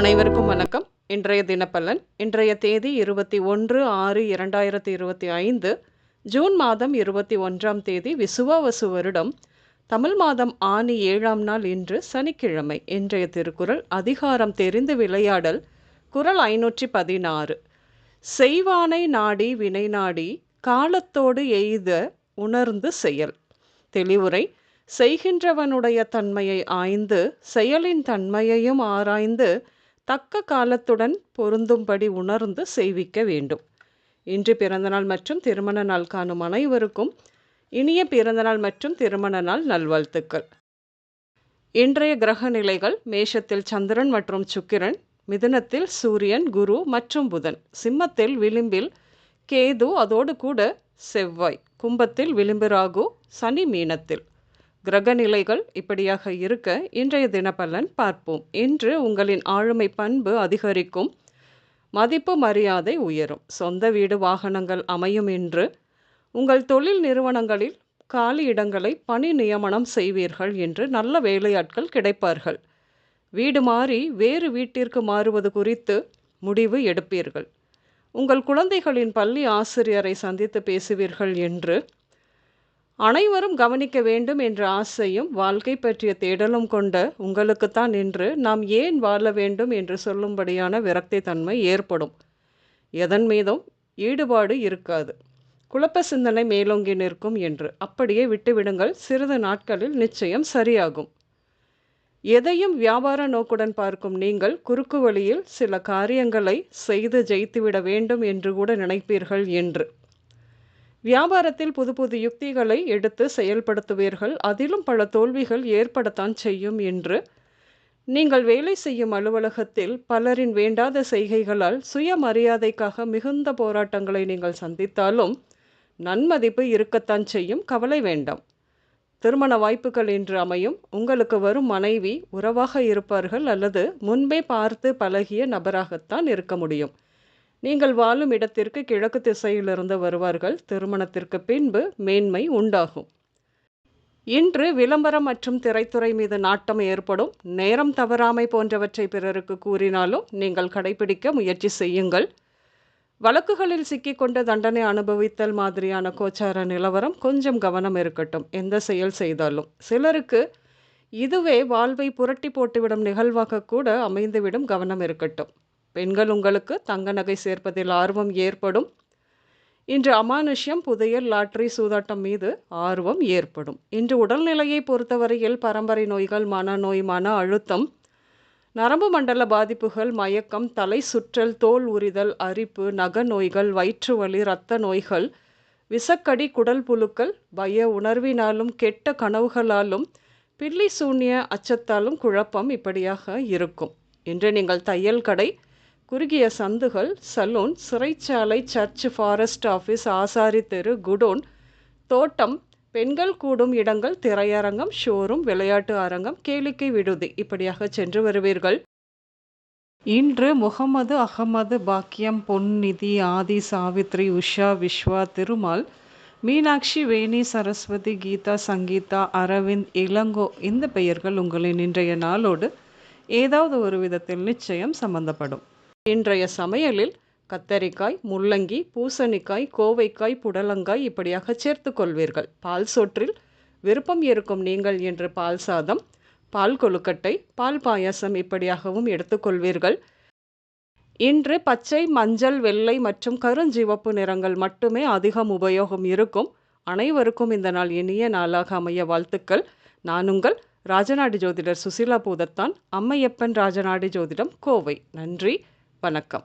அனைவருக்கும் வணக்கம். இன்றைய தினப்பலன். இன்றைய தேதி 21/6/2025, ஜூன் மாதம் 21ஆம் தேதி, விசுவாவசு வருடம், தமிழ் மாதம் ஆனி 7ஆம் நாள். இன்று சனிக்கிழமை. இன்றைய திருக்குறள் அதிகாரம் தெரிந்து விளையாடல். குறள் 516. செய்வானை நாடி வினை நாடி காலத்தோடு எய்த உணர்ந்து செயல். தெளிவுரை: செய்கின்றவனுடைய தன்மையை ஆய்ந்து செயலின் தன்மையையும் ஆராய்ந்து தக்க காலத்துடன் பொருந்தும்படி உணர்ந்து செய்விக்க வேண்டும். இன்று பிறந்தநாள் மற்றும் திருமண நாள் காணும் அனைவருக்கும் இனிய பிறந்தநாள் மற்றும் திருமண நாள் நல்வாழ்த்துக்கள். இன்றைய கிரக நிலைகள்: மேஷத்தில் சந்திரன் மற்றும் சுக்கிரன், மிதுனத்தில் சூரியன், குரு மற்றும் புதன், சிம்மத்தில் விளிம்பில் கேது, அதோடு கூட செவ்வாய், கும்பத்தில் விளிம்பு ராகு, சனி மீனத்தில். கிரக நிலைகள் இப்படியாக இருக்க இன்றைய தினப்பலன் பார்ப்போம். இன்று உங்களின் ஆளுமை பண்பு அதிகரிக்கும், மதிப்பு மரியாதை உயரும், சொந்த வீடு வாகனங்கள் அமையும். இன்று உங்கள் தொழில் நிறுவனங்களில் காலி இடங்களை பணி நியமனம் செய்வீர்கள். என்று நல்ல வேலையாட்கள் கிடைப்பார்கள். வீடு மாறி வேறு வீட்டிற்கு மாறுவது குறித்து முடிவு எடுப்பீர்கள். உங்கள் குழந்தைகளின் பள்ளி ஆசிரியரை சந்தித்து பேசுவீர்கள். என்று அனைவரும் கவனிக்க வேண்டும் என்ற ஆசையும் வாழ்க்கை பற்றிய தேடலும் கொண்ட உங்களுக்குத்தான் இன்று நாம் ஏன் வாழ வேண்டும் என்று சொல்லும்படியான விரக்தி தன்மை ஏற்படும். எதன் மீதும் ஈடுபாடு இருக்காது. குழப்ப சிந்தனை மேலோங்கி நிற்கும். என்று அப்படியே விட்டுவிடுங்கள். சிறிது நாட்களில் நிச்சயம் சரியாகும். எதையும் வியாபார நோக்குடன் பார்க்கும் நீங்கள் குறுக்கு வழியில் சில காரியங்களை செய்து ஜெயித்துவிட வேண்டும் என்று கூட நினைப்பீர்கள். என்று வியாபாரத்தில் புது புது யுக்திகளை எடுத்து செயல்படுத்துவீர்கள். அதிலும் பல தோல்விகள் ஏற்படத்தான் செய்யும். என்று நீங்கள் வேலை செய்யும் அலுவலகத்தில் பலரின் வேண்டாத செய்கைகளால் சுயமரியாதைக்காக மிகுந்த போராட்டங்களை நீங்கள் சந்தித்தாலும் நன்மதிப்பு இருக்கத்தான் செய்யும். கவலை வேண்டாம். திருமண வாய்ப்புகள் இன்று அமையும். உங்களுக்கு வரும் மனைவி உறவாக இருப்பார்கள் அல்லது முன்பே பார்த்து பழகிய நபராகத்தான் இருக்க முடியும். நீங்கள் வாழும் இடத்திற்கு கிழக்கு திசையிலிருந்து வருவார்கள். திருமணத்திற்கு பின்பு மேன்மை உண்டாகும். இன்று விளம்பரம் மற்றும் திரைத்துறை மீது நாட்டம் ஏற்படும். நேரம் தவறாமை போன்றவற்றை பிறருக்கு கூறினாலும் நீங்கள் கடைபிடிக்க முயற்சி செய்யுங்கள். வழக்குகளில் சிக்கிக்கொண்டு தண்டனை அனுபவித்தல் மாதிரியான கோச்சார நிலவரம். கொஞ்சம் கவனம் இருக்கட்டும் எந்த செயல் செய்தாலும். சிலருக்கு இதுவே வாழ்வை புரட்டி போட்டுவிடும் நிகழ்வாக கூட அமைந்துவிடும். கவனம் இருக்கட்டும். பெண்கள் உங்களுக்கு தங்க நகை சேர்ப்பதில் ஆர்வம் ஏற்படும். இன்று அமானுஷ்யம், புதையல், லாட்டரி, சூதாட்டம் மீது ஆர்வம் ஏற்படும். இன்று உடல்நிலையை பொறுத்தவரையில் பரம்பரை நோய்கள், மனநோய், மன அழுத்தம், நரம்பு மண்டல பாதிப்புகள், மயக்கம், தலை சுற்றல், தோல் உரிதல், அரிப்பு, நக நோய்கள், வயிற்று வலி, இரத்த நோய்கள், விசக்கடி, குடல் புழுக்கள், பய உணர்வினாலும் கெட்ட கனவுகளாலும் பில்லி சூன்ய அச்சத்தாலும் குழப்பம் இப்படியாக இருக்கும். இன்று நீங்கள் தையல் கடை, குறுகிய சந்துகள், சலூன், சிறைச்சாலை, சர்ச், ஃபாரஸ்ட் ஆஃபீஸ், ஆசாரி தெரு, குடோன், தோட்டம், பெண்கள் கூடும் இடங்கள், திரையரங்கம், ஷோரூம், விளையாட்டு அரங்கம், கேளிக்கை விடுதி இப்படியாக சென்று வருவீர்கள். இன்று முகமது, அகமது, பாக்கியம், பொன்னிதி, ஆதி, சாவித்ரி, உஷா, விஸ்வா, திருமால், மீனாட்சி, வேணி, சரஸ்வதி, கீதா, சங்கீதா, அரவிந்த், இளங்கோ இந்த பெயர்கள் உங்களின் இன்றைய நாளோடு ஏதாவது ஒரு விதத்தில் நிச்சயம் சம்பந்தப்படும். இன்றைய சமையலில் கத்தரிக்காய், முள்ளங்கி, பூசணிக்காய், கோவைக்காய், புடலங்காய் இப்படியாக சேர்த்து கொள்வீர்கள். பால் சோற்றில் விருப்பம் இருக்கும் நீங்கள் என்று பால் சாதம், பால் கொழுக்கட்டை, பால் பாயாசம் இப்படியாகவும் எடுத்துக்கொள்வீர்கள். இன்று பச்சை, மஞ்சள், வெள்ளை மற்றும் கருஞ்சிவப்பு நிறங்கள் மட்டுமே அதிகம் உபயோகம் இருக்கும். அனைவருக்கும் இந்த நாள் இனிய நாளாக அமைய வாழ்த்துக்கள். நான் உங்கள் ராஜநாடி ஜோதிடர் சுசிலா பூதத்தான், அம்மையப்பன் ராஜநாடி ஜோதிடம், கோவை. நன்றி, வணக்கம்.